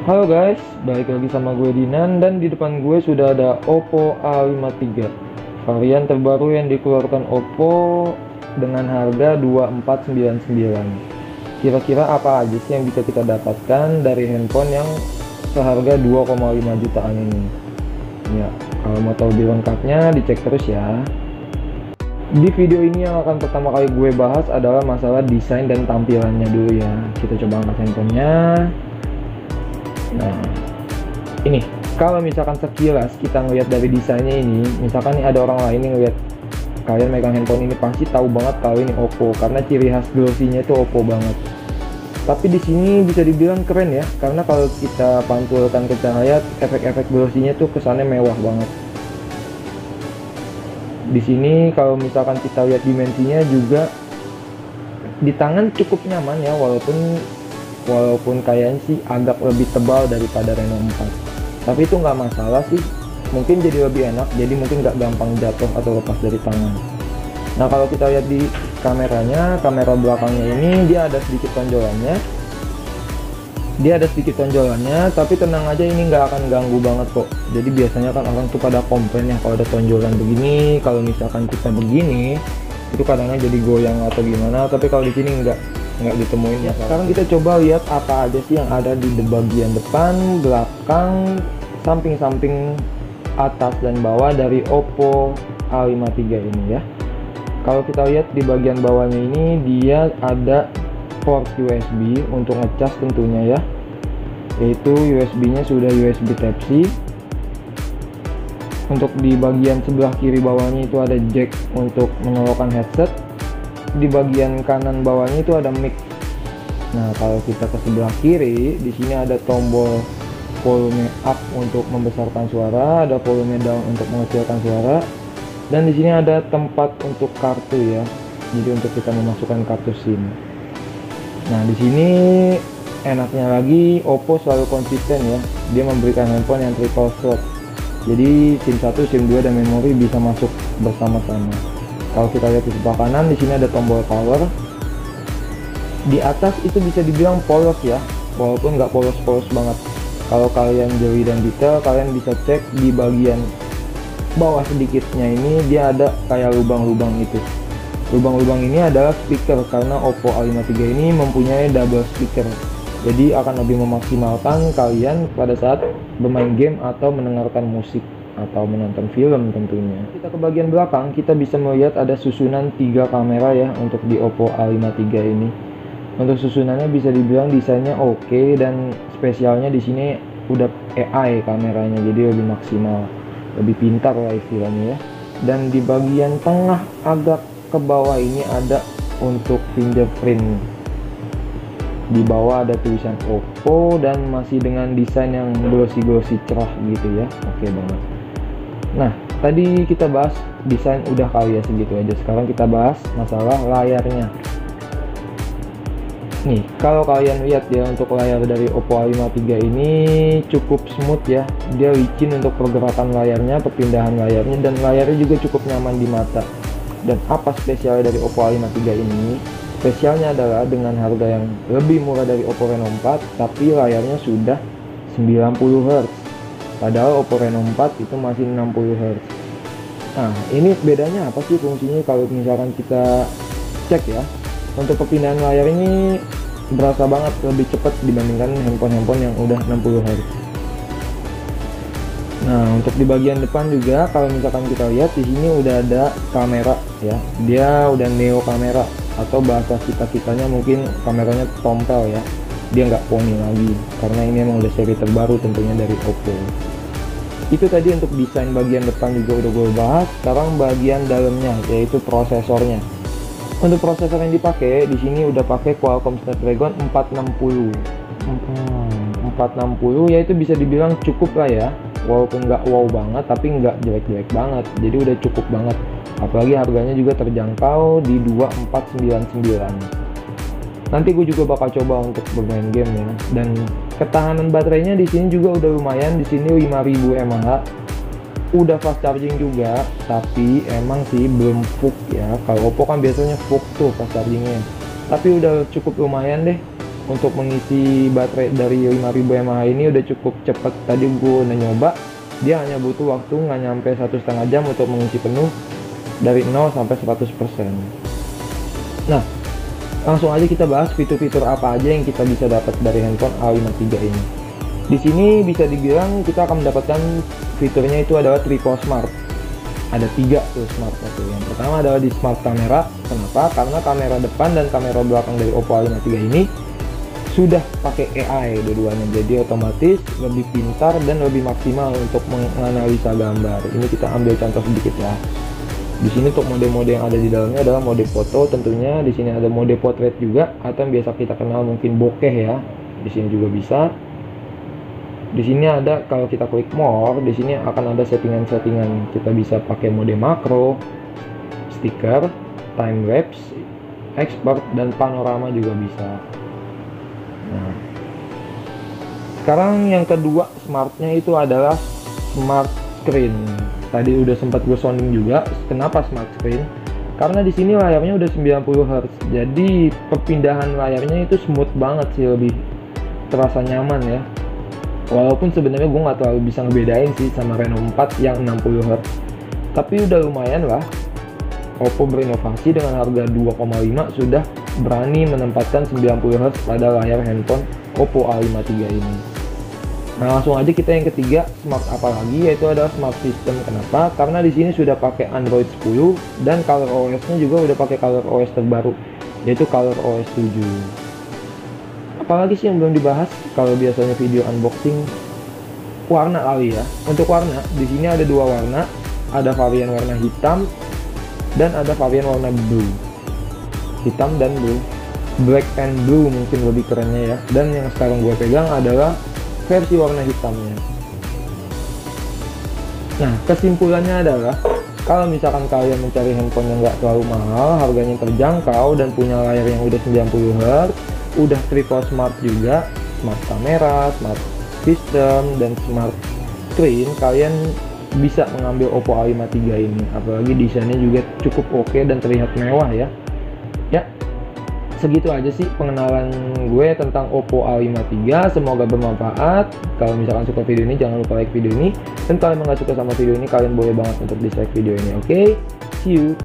Halo guys, balik lagi sama gue Dinan dan di depan gue sudah ada Oppo A53 varian terbaru yang dikeluarkan Oppo dengan harga 2499. Kira-kira apa aja sih yang bisa kita dapatkan dari handphone yang seharga 2,5 jutaan ini? Ya, kalau mau tahu lebih lengkapnya dicek terus ya. Di video ini yang akan pertama kali gue bahas adalah masalah desain dan tampilannya dulu ya. Kita coba angkat handphonenya. Nah, ini kalau misalkan sekilas kita ngelihat dari desainnya ini, misalkan nih ada orang lain yang ngelihat kalian megang handphone ini pasti tahu banget kalau ini Oppo karena ciri khas glossy-nya itu Oppo banget. Tapi di sini bisa dibilang keren ya, karena kalau kita pantulkan ke cahaya, efek-efek glossy-nya tuh kesannya mewah banget. Di sini kalau misalkan kita lihat dimensinya juga di tangan cukup nyaman ya, walaupun kayaknya sih agak lebih tebal daripada Reno 4, tapi itu nggak masalah sih, mungkin jadi lebih enak, jadi mungkin nggak gampang jatuh atau lepas dari tangan. Nah kalau kita lihat di kameranya, kamera belakangnya ini dia ada sedikit tonjolannya, tapi tenang aja, ini nggak akan ganggu banget kok. Jadi biasanya kan orang tuh pada komplain ya kalau ada tonjolan begini, kalau misalkan kita begini itu kadangnya jadi goyang atau gimana, tapi kalau di sini nggak ditemuin ya. Sekarang kita coba lihat apa aja sih yang ada di bagian depan, belakang, samping-samping, atas dan bawah dari Oppo A53 ini ya. Kalau kita lihat di bagian bawahnya ini dia ada port USB untuk ngecas tentunya ya, yaitu USB-nya sudah USB Type-C. Untuk di bagian sebelah kiri bawahnya itu ada jack untuk menyalakan headset. Di bagian kanan bawahnya itu ada mic. Nah, kalau kita ke sebelah kiri, di sini ada tombol volume up untuk membesarkan suara, ada volume down untuk mengecilkan suara, dan di sini ada tempat untuk kartu ya. Jadi untuk kita memasukkan kartu SIM. Nah, di sini enaknya lagi Oppo selalu konsisten ya. Dia memberikan handphone yang triple slot. Jadi SIM 1, SIM 2 dan memori bisa masuk bersama-sama. Kalau kita lihat di sebelah kanan, di sini ada tombol power. Di atas itu bisa dibilang polos ya, walaupun nggak polos-polos banget. Kalau kalian jeli dan detail, kalian bisa cek di bagian bawah sedikitnya ini dia ada kayak lubang-lubang itu. Lubang-lubang ini adalah speaker karena Oppo A53 ini mempunyai double speaker. Jadi akan lebih memaksimalkan kalian pada saat bermain game atau mendengarkan musik atau menonton film tentunya. Kita ke bagian belakang, kita bisa melihat ada susunan 3 kamera ya untuk di Oppo A53 ini. Untuk susunannya bisa dibilang desainnya oke, dan spesialnya di sini udah AI kameranya, jadi lebih maksimal, lebih pintar lah istilahnya ya. Dan di bagian tengah agak ke bawah ini ada untuk fingerprint. Di bawah ada tulisan Oppo dan masih dengan desain yang glossy cerah gitu ya. Oke banget. Nah, tadi kita bahas desain udah kali ya, segitu aja. Sekarang kita bahas masalah layarnya. Nih, kalau kalian lihat ya, untuk layar dari Oppo A53 ini cukup smooth ya. Dia licin untuk pergerakan layarnya, perpindahan layarnya, dan layarnya juga cukup nyaman di mata. Dan apa spesialnya dari Oppo A53 ini? Spesialnya adalah dengan harga yang lebih murah dari Oppo Reno 4, tapi layarnya sudah 90 Hz. Padahal Oppo Reno 4 itu masih 60 Hz. Nah, ini bedanya apa sih fungsinya kalau misalkan kita cek ya? Untuk perpindahan layar ini berasa banget lebih cepat dibandingkan handphone-handphone yang udah 60 Hz. Nah, untuk di bagian depan juga kalau misalkan kita lihat di sini udah ada kamera ya. Dia udah neo kamera, atau bahasa kitanya mungkin kameranya tompel ya. Dia nggak poni lagi karena ini emang udah seri terbaru tentunya dari Oppo. Itu tadi untuk desain bagian depan juga udah gue bahas. Sekarang bagian dalamnya, yaitu prosesornya. Untuk prosesor yang dipakai di sini udah pakai Qualcomm Snapdragon 460. 460 ya, itu bisa dibilang cukup lah ya. Walaupun nggak wow banget, tapi nggak jelek-jelek banget. Jadi udah cukup banget. Apalagi harganya juga terjangkau di 2499. Nanti gue juga bakal coba untuk bermain game ya. Dan ketahanan baterainya di sini juga udah lumayan. Di sini 5000 mAh. Udah fast charging juga, tapi emang sih belum full ya. Kalau Oppo kan biasanya full tuh fast chargingnya, tapi udah cukup lumayan deh untuk mengisi baterai dari 5000 mAh ini udah cukup cepet. Tadi gue udah nyoba, dia hanya butuh waktu nggak nyampe 1,5 jam untuk mengisi penuh dari 0 sampai 100%. Nah, langsung aja kita bahas fitur-fitur apa aja yang kita bisa dapat dari handphone A53 ini. Di sini bisa dibilang kita akan mendapatkan fiturnya itu adalah triple smart. Ada 3 tuh smart itu. Yang pertama adalah di smart kamera. Kenapa? Karena kamera depan dan kamera belakang dari Oppo A53 ini sudah pakai AI dua-duanya, jadi otomatis lebih pintar dan lebih maksimal untuk menganalisa gambar. Ini kita ambil contoh sedikit ya. Di sini untuk mode-mode yang ada di dalamnya adalah mode foto tentunya. Di sini ada mode portrait juga, atau yang biasa kita kenal mungkin bokeh ya. Di sini juga bisa. Di sini ada, kalau kita klik more, di sini akan ada settingan-settingan. Kita bisa pakai mode makro, stiker, time lapse, expert, dan panorama juga bisa. Nah, sekarang yang kedua smartnya itu adalah smart screen. Tadi udah sempat gue sounding juga. Kenapa smart screen? Karena di sini layarnya udah 90 Hz. Jadi perpindahan layarnya itu smooth banget sih, lebih terasa nyaman ya. Walaupun sebenarnya gue nggak terlalu bisa ngebedain sih sama Reno 4 yang 60 Hz. Tapi udah lumayan lah. Oppo berinovasi dengan harga 2,5 sudah berani menempatkan 90 Hz pada layar handphone Oppo A53 ini. Nah, langsung aja kita yang ketiga, smart apa lagi, yaitu adalah smart system. Kenapa? Karena di sini sudah pakai Android 10 dan Color OS-nya juga udah pakai Color OS terbaru, yaitu Color OS 7. Apalagi sih yang belum dibahas? Kalau biasanya video unboxing, warna kali ya. Untuk warna, di sini ada 2 warna, ada varian warna hitam dan ada varian warna blue. Hitam dan blue, black and blue mungkin lebih kerennya ya. Dan yang sekarang gue pegang adalah versi warna hitamnya. Nah, kesimpulannya adalah kalau misalkan kalian mencari handphone yang nggak terlalu mahal, harganya terjangkau, dan punya layar yang udah 90 Hz, udah triple smart juga, smart kamera, smart system, dan smart screen, kalian bisa mengambil Oppo A53 ini. Apalagi desainnya juga cukup oke dan terlihat mewah ya. Ya, segitu aja sih pengenalan gue tentang Oppo A53. Semoga bermanfaat. Kalau misalkan suka video ini, jangan lupa like video ini. Dan kalau emang gak suka sama video ini, kalian boleh banget untuk dislike video ini. Oke, see you.